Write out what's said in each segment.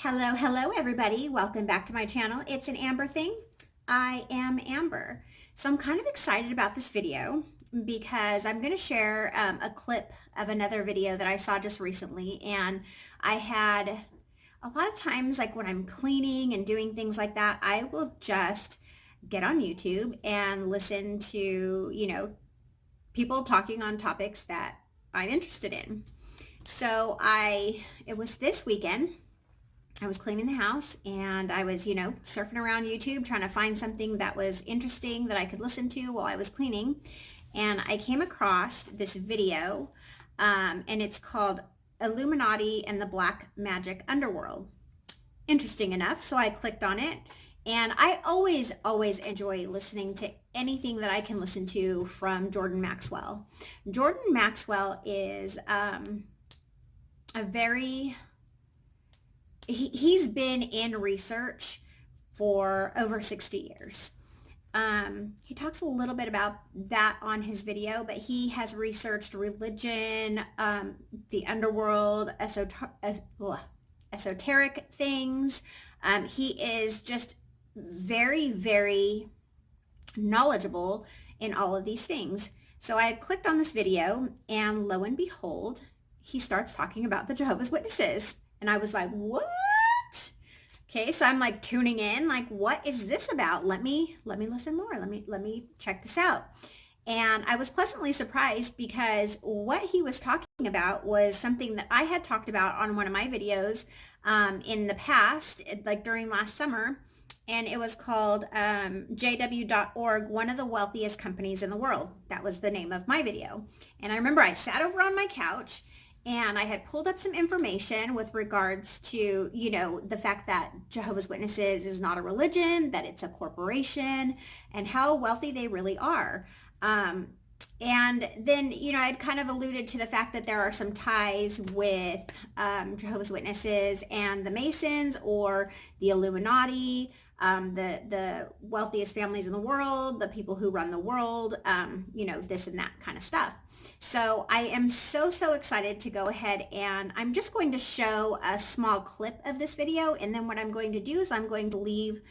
Hello everybody. Welcome back to my channel. It's an Amber thing. I am Amber. So I'm kind of excited about this video because I'm going to share a clip of another video that I saw just recently. And I had a lot of times, like when I'm cleaning and doing things like that, I will just get on YouTube and listen to, people talking on topics that I'm interested in. So it was this weekend. I was cleaning the house and I was, surfing around YouTube trying to find something that was interesting that I could listen to while I was cleaning. And I came across this video and it's called Illuminati and the Black Magic Underworld. Interesting enough. So I clicked on it, and I always enjoy listening to anything that I can listen to from Jordan Maxwell. Jordan Maxwell is he's been in research for over 60 years. He talks a little bit about that on his video, but he has researched religion, the underworld, esoteric things. He is just very knowledgeable in all of these things. So I clicked on this video, and lo and behold, he starts talking about the Jehovah's Witnesses. And I was like, what? Okay, so I'm like tuning in, like, what is this about? Let me listen more. Let me check this out. And I was pleasantly surprised because what he was talking about was something that I had talked about on one of my videos in the past, like during last summer. And it was called jw.org, one of the wealthiest companies in the world. That was the name of my video. And I remember I sat over on my couch and I had pulled up some information with regards to, the fact that Jehovah's Witnesses is not a religion, that it's a corporation, and how wealthy they really are. And then, I'd kind of alluded to the fact that there are some ties with Jehovah's Witnesses and the Masons or the Illuminati, the wealthiest families in the world, the people who run the world, this and that kind of stuff. So I am so excited to go ahead, and I'm just going to show a small clip of this video. And then what I'm going to do is I'm going to leave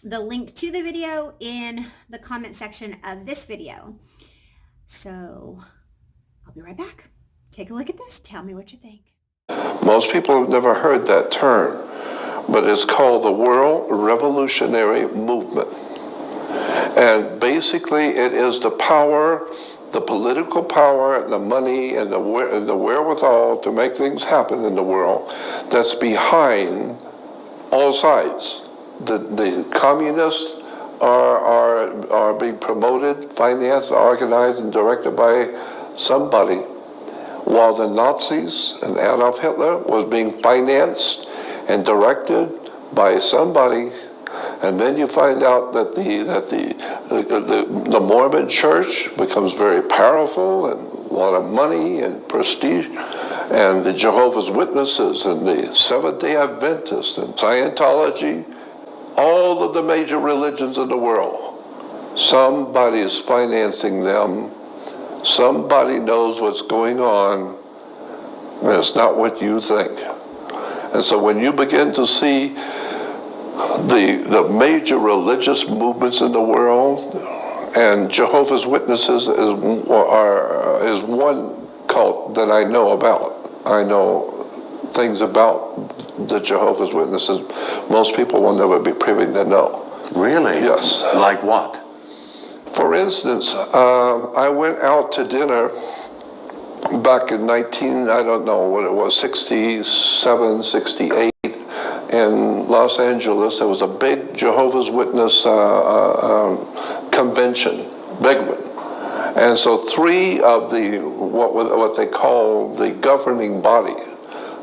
the link to the video in the comment section of this video. So I'll be right back. Take a look at this. Tell me what you think. Most people have never heard that term, but it's called the World Revolutionary Movement. And basically it is the power, the political power, the money, and the wherewithal to make things happen in the world that's behind all sides. The communists are being promoted, financed, organized, and directed by somebody, while the Nazis and Adolf Hitler was being financed and directed by somebody. And then you find out that the Mormon church becomes very powerful and a lot of money and prestige, and the Jehovah's Witnesses and the Seventh-day Adventists and Scientology, all of the major religions in the world, somebody is financing them. Somebody knows what's going on, and it's not what you think. And so when you begin to see the major religious movements in the world, and Jehovah's Witnesses is one cult that I know about. I know things about the Jehovah's Witnesses most people will never be privy to know. Really? Yes. Like what? For instance, I went out to dinner back in 67, 68, in Los Angeles. There was a big Jehovah's Witness convention, big one. And so three of what they call the governing body,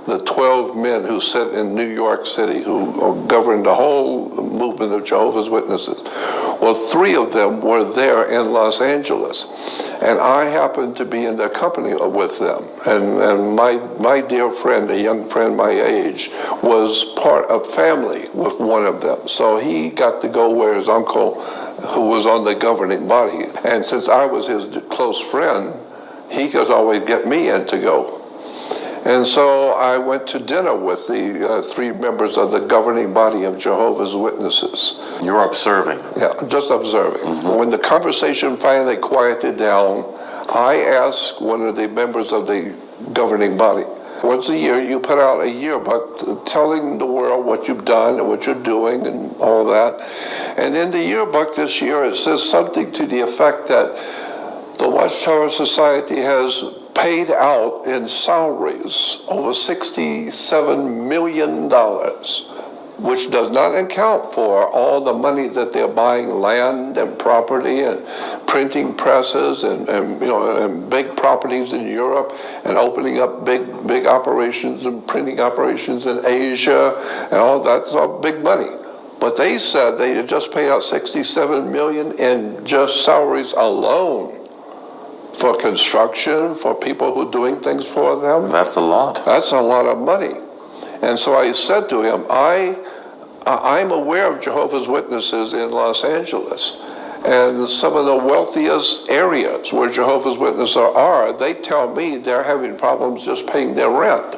the 12 men who sit in New York City, who govern the whole movement of Jehovah's Witnesses. Well, three of them were there in Los Angeles, and I happened to be in their company with them. And my dear friend, a young friend my age, was part of family with one of them. So he got to go where his uncle, who was on the governing body. And since I was his close friend, he could always get me in to go. And so I went to dinner with the 3 members of the governing body of Jehovah's Witnesses. You're observing. Yeah, just observing. When the conversation finally quieted down, I asked one of the members of the governing body, once a year you put out a yearbook telling the world what you've done and what you're doing and all that. And in the yearbook this year it says something to the effect that the Watchtower Society has paid out in salaries over $67 million, which does not account for all the money that they're buying land and property and printing presses and big properties in Europe and opening up big operations and printing operations in Asia and all that's all big money. But they said they had just paid out $67 million in just salaries alone for construction, for people who are doing things for them. That's a lot. That's a lot of money. And so I said to him, I'm aware of Jehovah's Witnesses in Los Angeles, and some of the wealthiest areas where Jehovah's Witnesses are, they tell me they're having problems just paying their rent.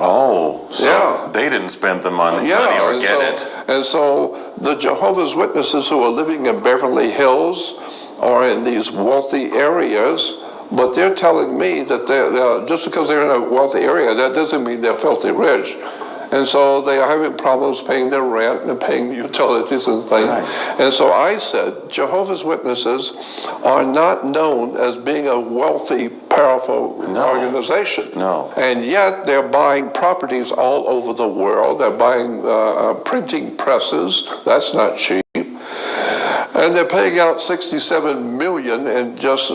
Oh, so Yeah. they didn't spend the money or and get it. And so the Jehovah's Witnesses who are living in Beverly Hills or in these wealthy areas, but they're telling me that they're just because they're in a wealthy area, that doesn't mean they're filthy rich. And so they are having problems paying their rent and paying utilities and things. Right. And so I said, Jehovah's Witnesses are not known as being a wealthy, powerful organization. No. And yet they're buying properties all over the world. They're buying printing presses. That's not cheap. And they're paying out $67 million in just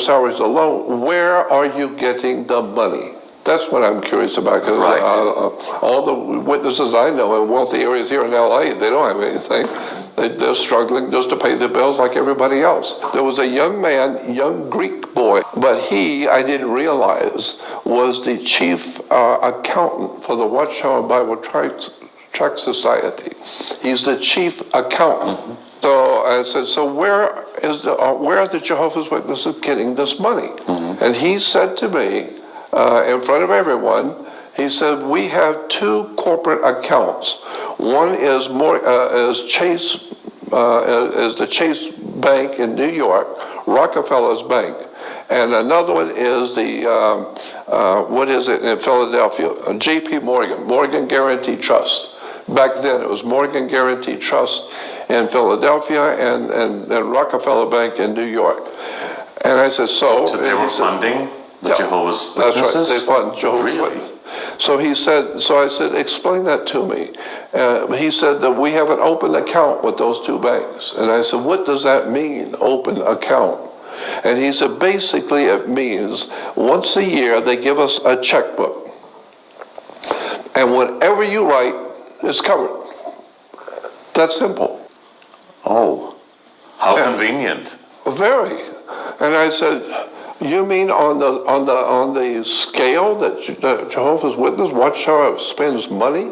salaries alone. Where are you getting the money? That's what I'm curious about, because Right. all the witnesses I know in wealthy areas here in LA, they don't have anything. They're struggling just to pay their bills like everybody else. There was a young man, young Greek boy, but I didn't realize, was the chief accountant for the Watchtower Bible Tract Society. He's the chief accountant. So I said, so where are the Jehovah's Witnesses getting this money? And he said to me, in front of everyone, he said, we have 2 corporate accounts. One is Chase, is the Chase Bank in New York, Rockefeller's Bank. And another one is the, what is it in Philadelphia? JP Morgan Guarantee Trust. Back then it was Morgan Guarantee Trust in Philadelphia and Rockefeller Bank in New York. And I said, so they were funding the Jehovah's Witnesses? That's right, they fund Jehovah's Really? Witnesses. So I said, explain that to me. He said that we have an open account with those 2 banks. And I said, what does that mean, open account? And he said, basically it means once a year they give us a checkbook. And whatever you write is covered. That's simple. Oh, how convenient. Very. And I said, you mean on the scale that Jehovah's Witness Watchtower spends money?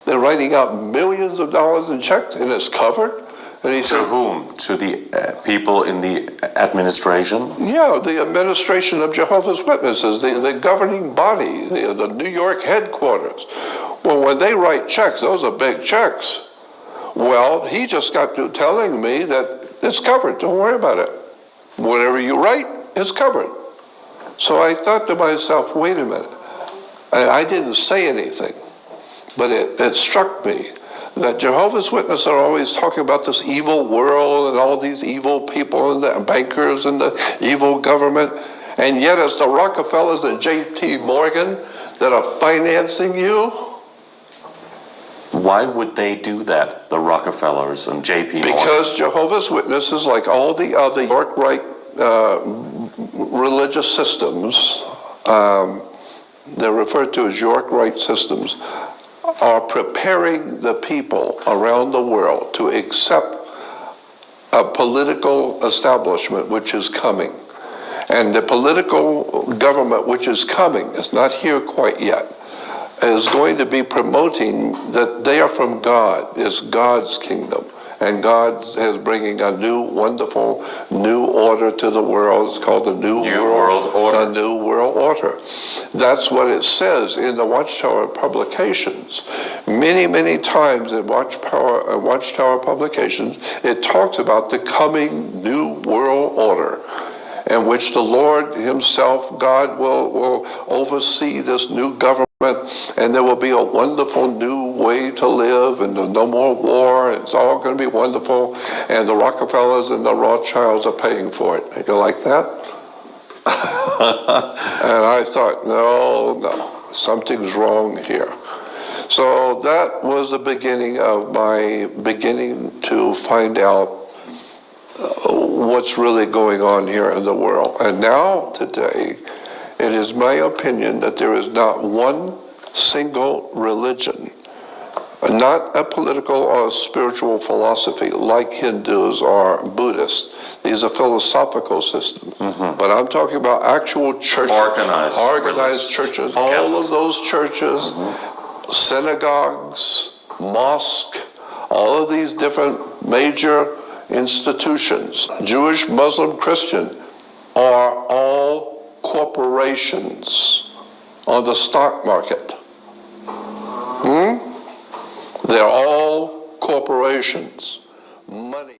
They're writing out millions of dollars in checks and it's covered? And he To said, whom? To the people in the administration? yeah, the administration of Jehovah's Witnesses, the governing body, the New York headquarters. Well, when they write checks, those are big checks. Well, he just got through telling me that it's covered. Don't worry about it. Whatever you write is covered. So I thought to myself, wait a minute. And I didn't say anything, but it struck me that Jehovah's Witnesses are always talking about this evil world and all these evil people and the bankers and the evil government. And yet it's the Rockefellers and J.P. Morgan that are financing you. Why would they do that, the Rockefellers and J.P. Morgan? Because Jehovah's Witnesses, like all the other York Rite religious systems, they're referred to as York Rite systems, are preparing the people around the world to accept a political establishment which is coming. And the political government which is coming, is not here quite yet, is going to be promoting that they are from God, it's God's kingdom. and God is bringing a new, wonderful, new order to the world. It's called the New World Order. The New World Order. That's what it says in the Watchtower publications. Many, many times in Watchtower publications, it talks about the coming New World Order, in which the Lord himself, God, will oversee this new government, and there will be a wonderful new way to live, and no more war, and it's all going to be wonderful, and the Rockefellers and the Rothschilds are paying for it. You like that? And I thought, no, something's wrong here. So that was the beginning of my beginning to find out what's really going on here in the world. And now, today, it is my opinion that there is not one single religion, not a political or spiritual philosophy like Hindus or Buddhists. These are philosophical systems. But I'm talking about actual churches. Organized churches. All of those churches, synagogues, mosques, all of these different major institutions, Jewish, Muslim, Christian, are all corporations on the stock market. They're all corporations. Money.